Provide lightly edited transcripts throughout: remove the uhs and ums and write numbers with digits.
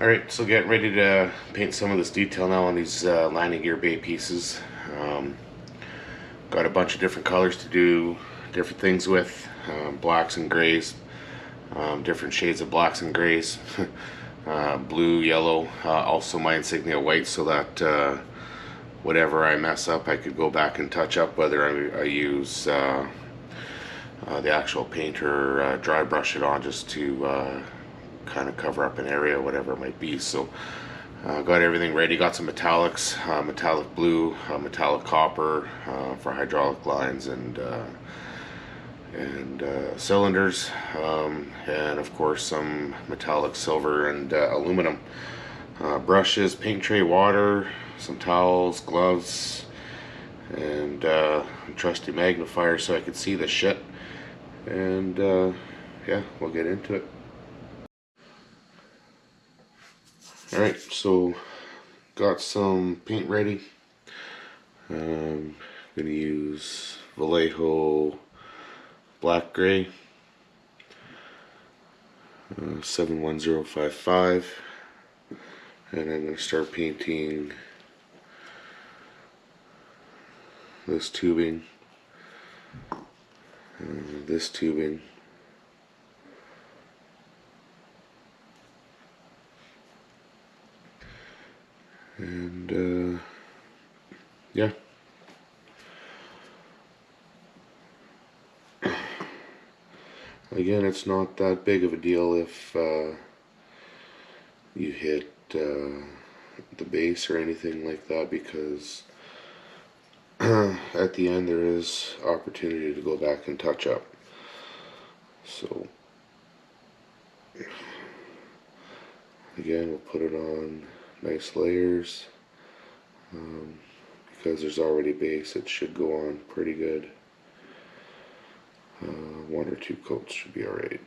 Alright, so getting ready to paint some of this detail now on these landing gear bay pieces. Got a bunch of different colors to do different things with, blacks and grays, different shades of blacks and grays, blue, yellow, also my insignia white, so that whatever I mess up I could go back and touch up, whether I use the actual paint or dry brush it on just to kind of cover up an area, whatever it might be. So got everything ready. Got some metallics, metallic blue, metallic copper for hydraulic lines and cylinders, and of course some metallic silver and aluminum. Brushes, paint tray, water, some towels, gloves, and trusty magnifier so I could see the shit. And yeah, we'll get into it. Alright, so got some paint ready. I'm going to use Vallejo black gray 71055, and I'm going to start painting this tubing, this tubing, and yeah. Again, it's not that big of a deal if you hit the base or anything like that, because at the end there is opportunity to go back and touch up. So again, we'll put it on nice layers. Because there's already base, it should go on pretty good. One or two coats should be alright.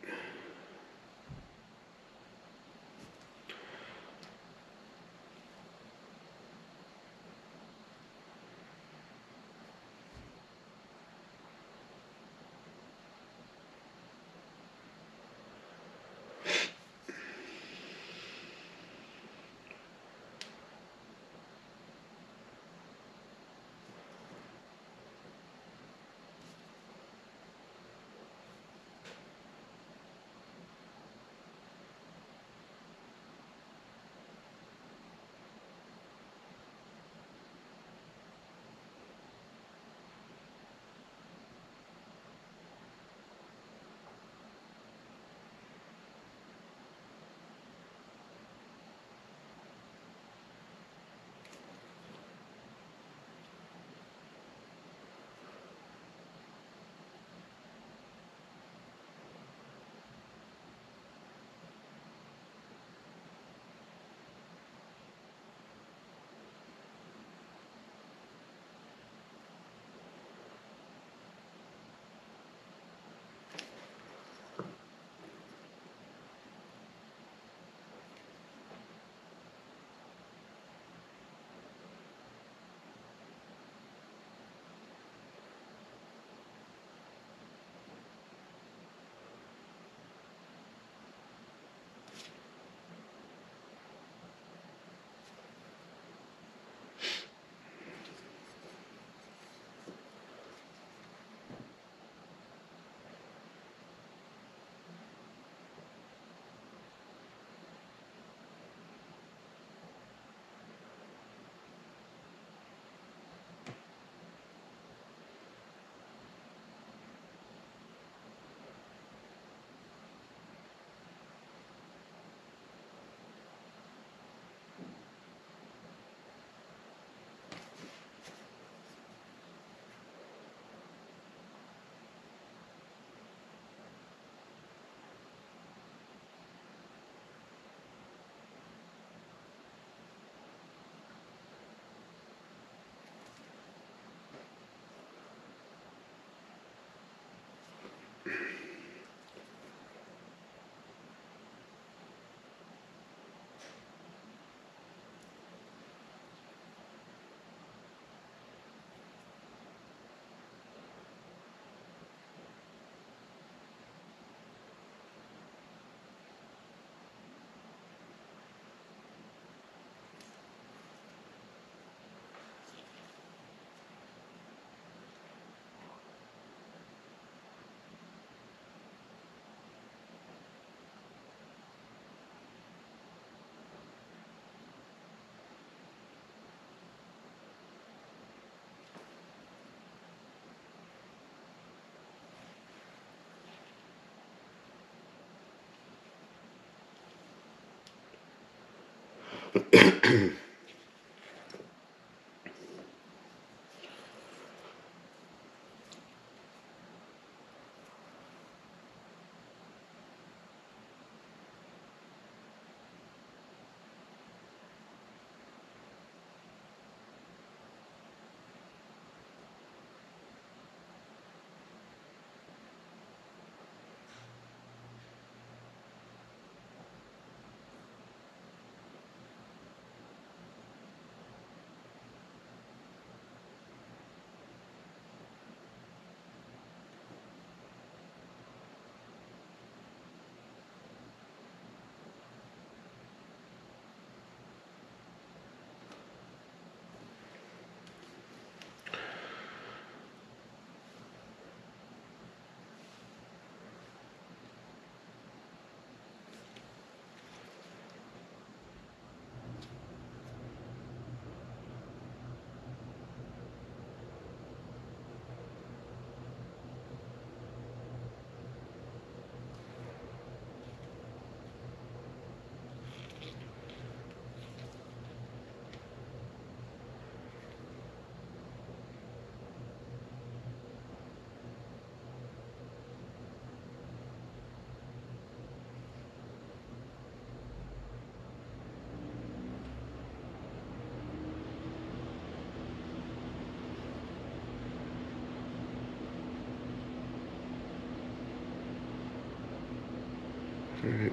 Alright.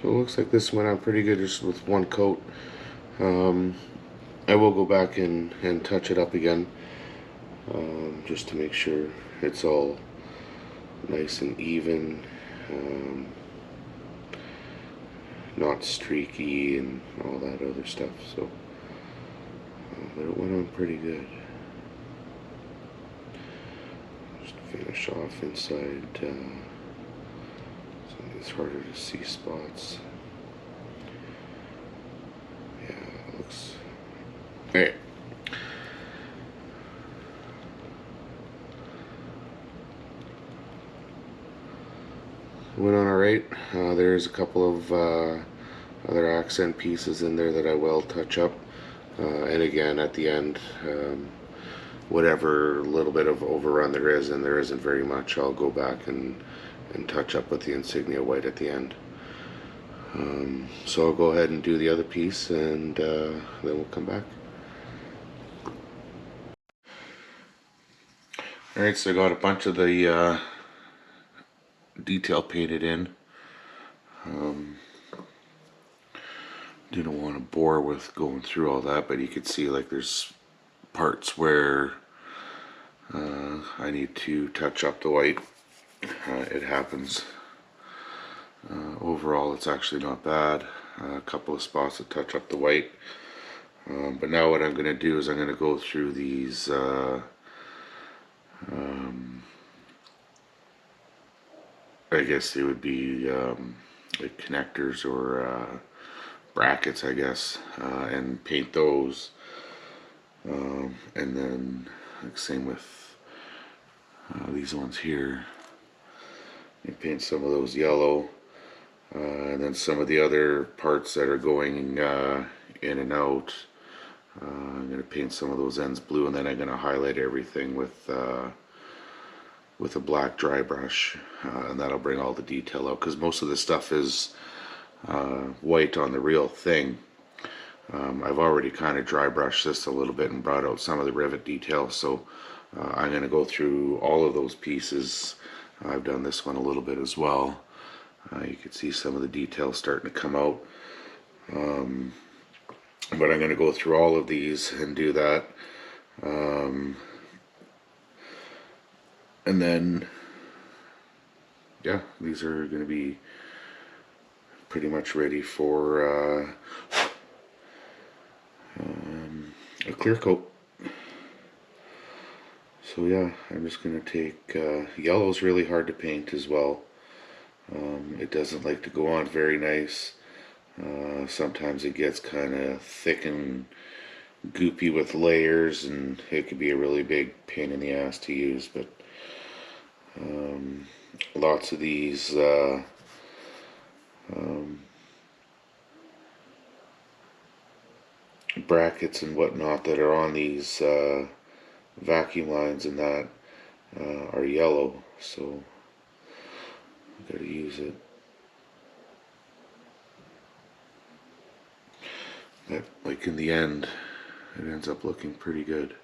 So it looks like this went on pretty good just with one coat. I will go back and touch it up again, just to make sure it's all nice and even, not streaky and all that other stuff. So, but it went on pretty good. Just finish off inside some of these harder to see spots. Yeah, it looks. Alright. Went on alright. There's a couple of other accent pieces in there that I will touch up. And again, at the end, whatever little bit of overrun there is, and there isn't very much, I'll go back and touch up with the insignia white at the end. So I'll go ahead and do the other piece, and then we'll come back. Alright, so I got a bunch of the detail painted in. Didn't want to bore with going through all that, but you could see like there's parts where I need to touch up the white. It happens. Overall, it's actually not bad. A couple of spots to touch up the white. But now what I'm going to do is I'm going to go through these I guess they would be like connectors or brackets, I guess, and paint those. And then, like, same with these ones here. You paint some of those yellow, and then some of the other parts that are going in and out. I'm going to paint some of those ends blue, and then I'm going to highlight everything with a black dry brush, and that'll bring all the detail out, because most of this stuff is white on the real thing. I've already kind of dry brushed this a little bit and brought out some of the rivet detail, so I'm going to go through all of those pieces. I've done this one a little bit as well. You can see some of the details starting to come out. But I'm going to go through all of these and do that. And then, yeah, these are going to be pretty much ready for a clear coat. So yeah, I'm just going to take, yellow's really hard to paint as well. It doesn't like to go on very nice. Sometimes it gets kind of thick and goopy with layers, and it could be a really big pain in the ass to use, but lots of these brackets and whatnot that are on these vacuum lines and that are yellow, so I gotta use it. That, like, in the end, it ends up looking pretty good.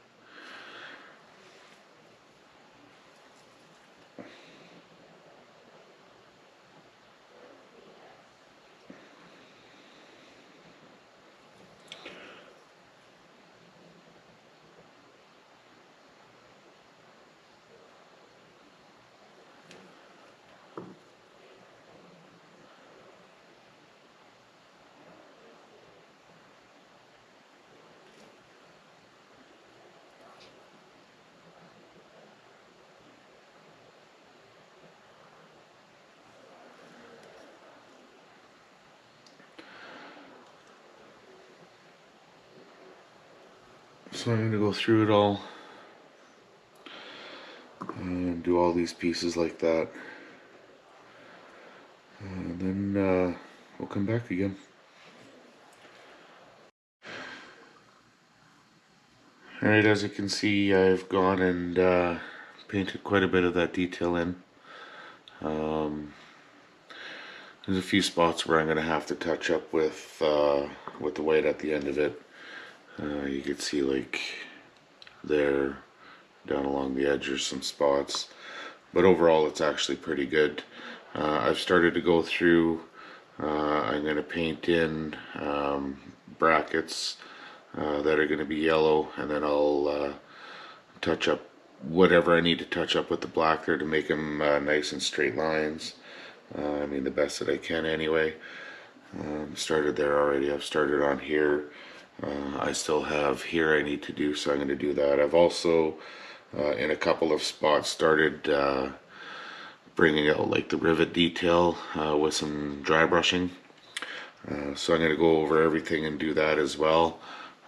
So I'm going to go through it all and do all these pieces like that, and then we'll come back again. Alright, as you can see, I've gone and painted quite a bit of that detail in. There's a few spots where I'm going to have to touch up with the white at the end of it. You can see, like, there, down along the edge, there's some spots, but overall it's actually pretty good. I've started to go through. I'm going to paint in brackets that are going to be yellow, and then I'll touch up whatever I need to touch up with the black there to make them nice and straight lines. I mean, the best that I can anyway. Started there already. I've started on here. I still have here I need to do, so I'm going to do that. I've also in a couple of spots started bringing out, like, the rivet detail with some dry brushing. So I'm going to go over everything and do that as well.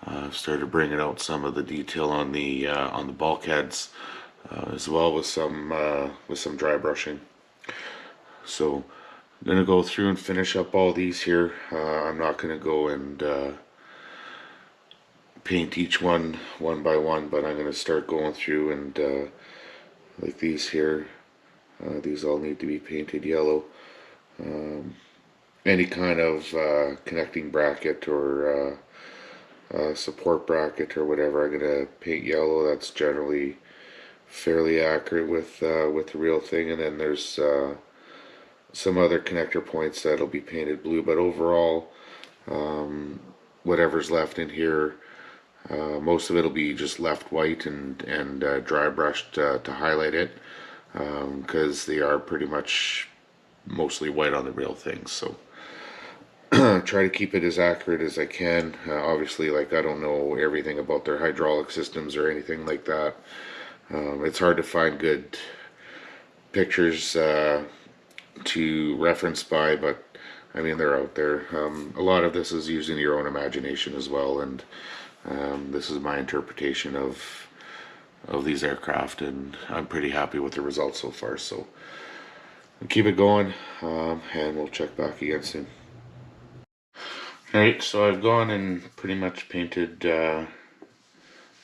I've started bringing out some of the detail on the bulkheads as well with some dry brushing. So I'm going to go through and finish up all these here. I'm not going to go and paint each one by one, but I'm going to start going through and like these here, these all need to be painted yellow. Any kind of connecting bracket or support bracket or whatever, I'm going to paint yellow. That's generally fairly accurate with the real thing. And then there's some other connector points that'll be painted blue, but overall whatever's left in here, most of it will be just left white and dry brushed to highlight it, because they are pretty much mostly white on the real things. So try to keep it as accurate as I can. Obviously, like, I don't know everything about their hydraulic systems or anything like that. It's hard to find good pictures to reference by, but I mean, they're out there. A lot of this is using your own imagination as well, and this is my interpretation of these aircraft, and I'm pretty happy with the results so far. So I'll keep it going, and we'll check back again soon. Alright, so I've gone and pretty much painted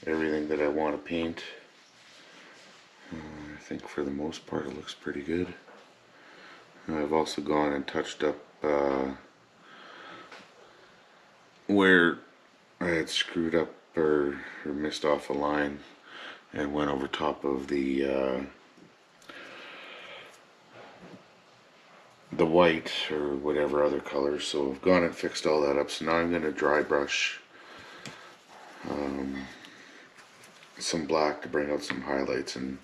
everything that I want to paint. I think for the most part it looks pretty good. I've also gone and touched up where I had screwed up or missed off a line and went over top of the white or whatever other color. So I've gone and fixed all that up. So now I'm going to dry brush some black to bring out some highlights, and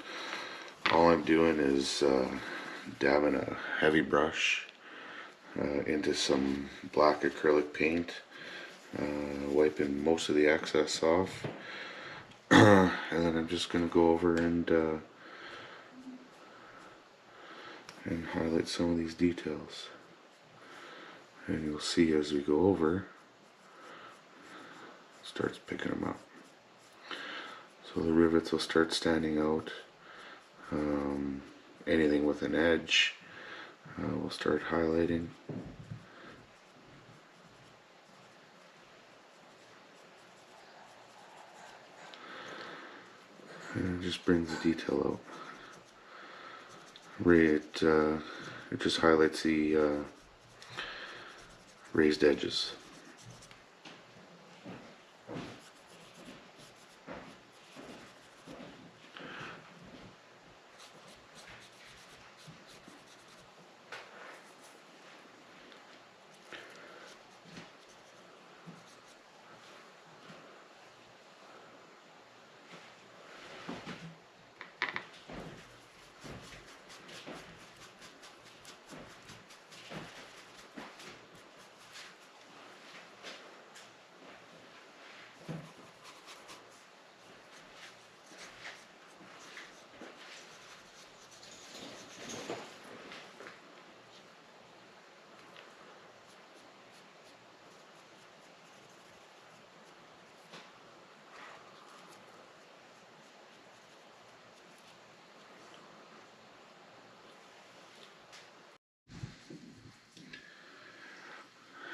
all I'm doing is dabbing a heavy brush into some black acrylic paint, wiping most of the excess off, and then I'm just going to go over and highlight some of these details, and you'll see as we go over, it starts picking them up. So the rivets will start standing out. anything with an edge, we'll start highlighting. And it just brings the detail out. It just highlights the raised edges.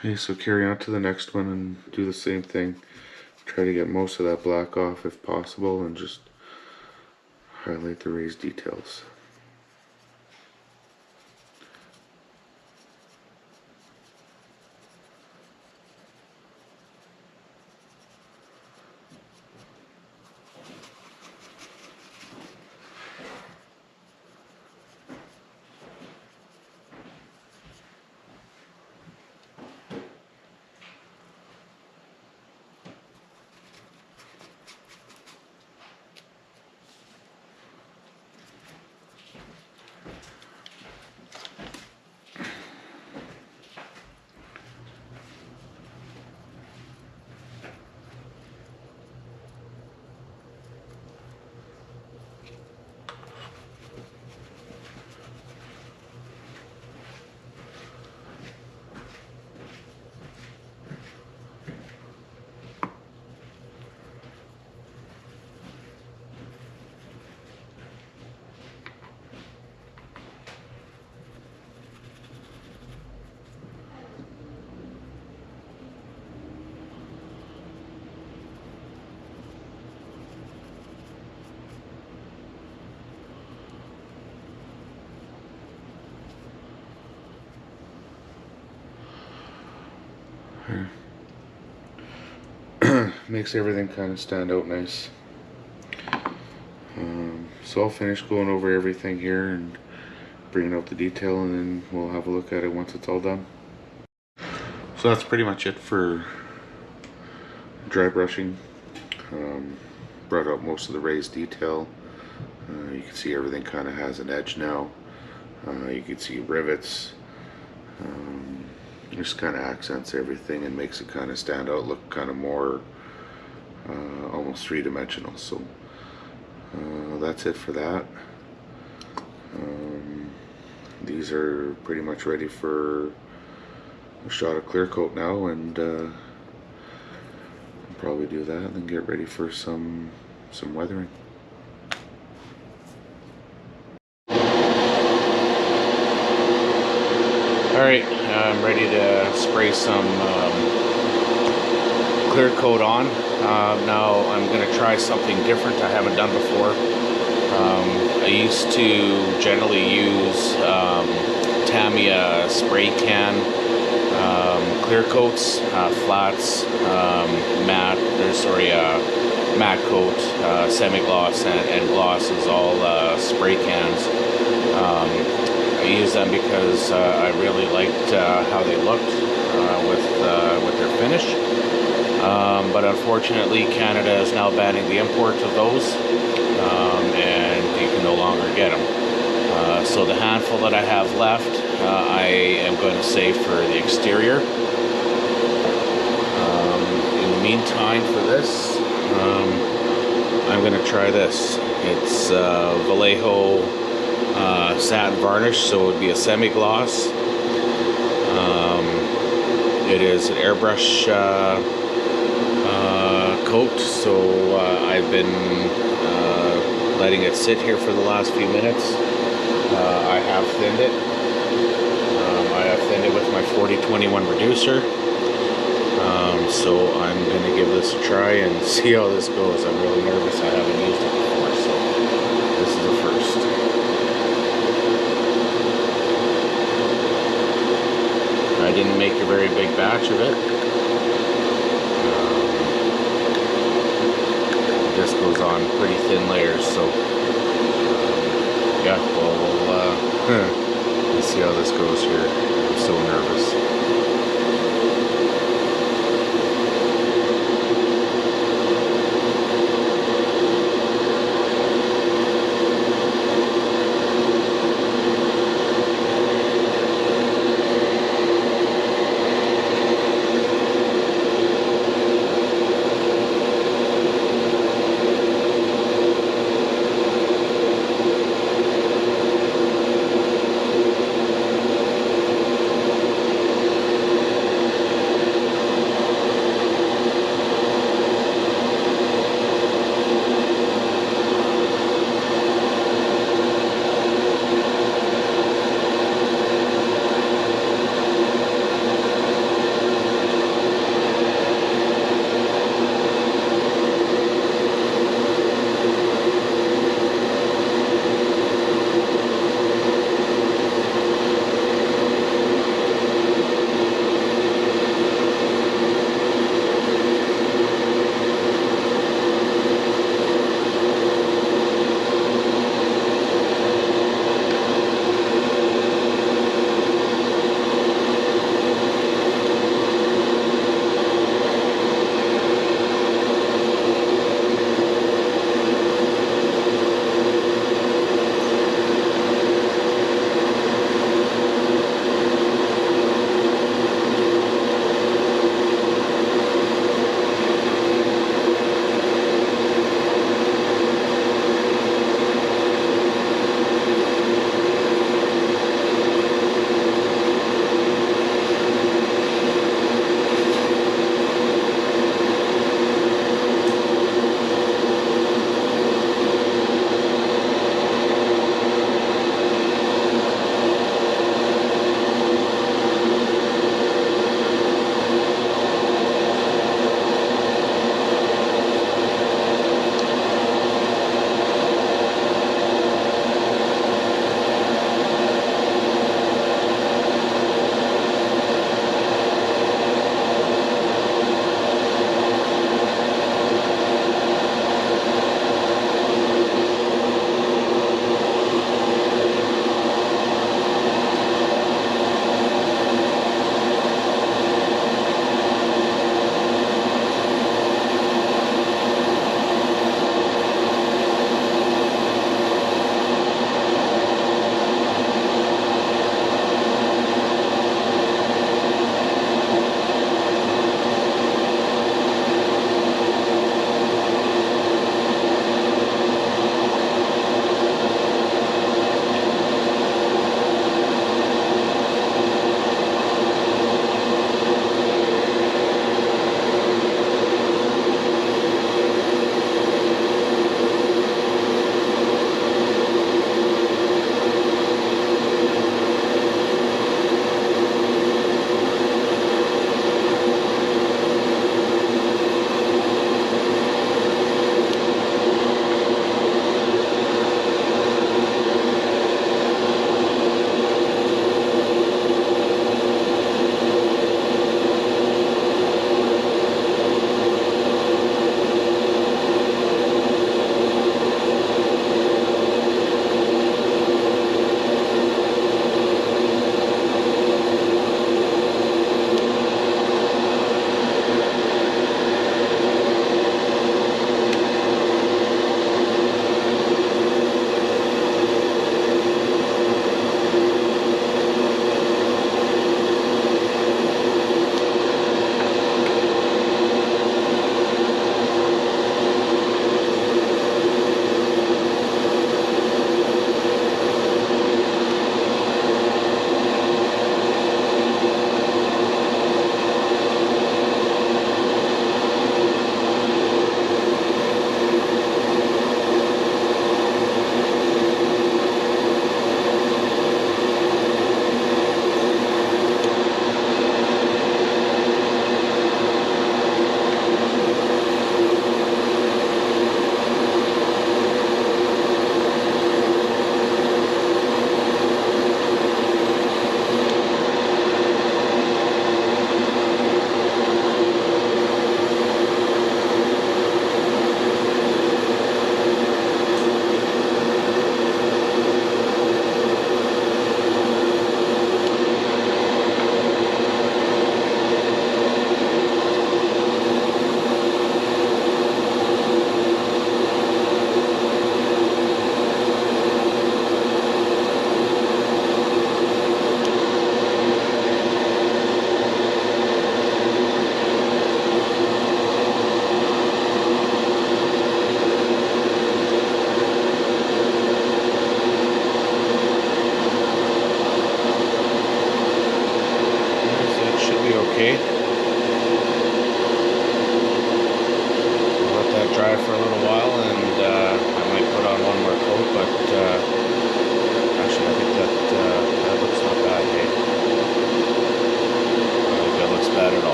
Okay, so carry on to the next one and do the same thing. Try to get most of that black off if possible and just highlight the raised details. Makes everything kind of stand out nice. So I'll finish going over everything here and bringing out the detail, and then we'll have a look at it once it's all done. So that's pretty much it for dry brushing. Brought out most of the raised detail. You can see everything kind of has an edge now. You can see rivets. Just kind of accents everything and makes it kind of stand out, look kind of more almost three-dimensional. So that's it for that. These are pretty much ready for a shot of clear coat now, and I'll probably do that and then get ready for some weathering. Alright, I'm ready to spray some clear coat on. Now I'm going to try something different I haven't done before. I used to generally use Tamiya spray can clear coats, flats, matte coat, semi-gloss, and glosses, all spray cans. I use them because I really liked how they looked with their finish. But unfortunately, Canada is now banning the import of those, and you can no longer get them. So the handful that I have left, I am going to save for the exterior. In the meantime, for this, I'm going to try this. It's Vallejo satin varnish, so it would be a semi-gloss. It is an airbrush coat, so I've been letting it sit here for the last few minutes. I have thinned it. I have thinned it with my 4021 reducer. So I'm going to give this a try and see how this goes. I'm really nervous. I haven't used it before, so this is the first. I didn't make a very big batch of it. This goes on pretty thin layers, so yeah, we'll let's see how this goes here. I'm so nervous.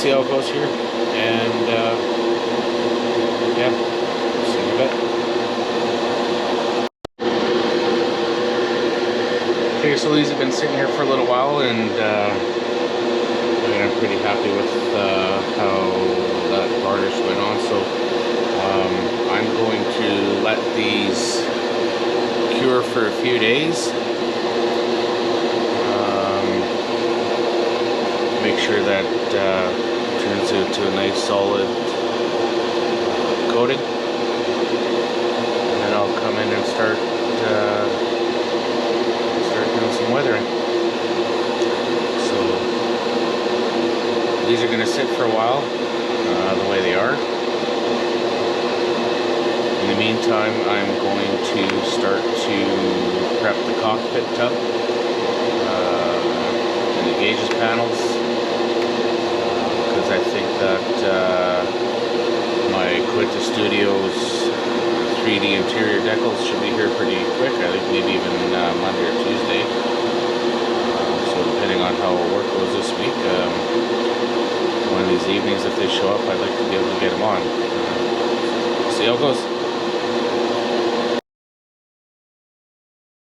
see how it goes here, and yeah, see you in a bit. Okay, so these have been sitting here for a little while, and I'm pretty happy with how that varnish went on. So I'm going to let these cure for a few days. Make sure that turns into a nice solid coating, and then I'll come in and start doing some weathering. So these are going to sit for a while the way they are. In the meantime, I'm going to start to prep the cockpit tub and the gauges panels, because I think that my Quinta Studios 3D interior decals should be here pretty quick. I think maybe even Monday or Tuesday. So depending on how work goes this week, one of these evenings if they show up, I'd like to be able to get them on. See how it goes.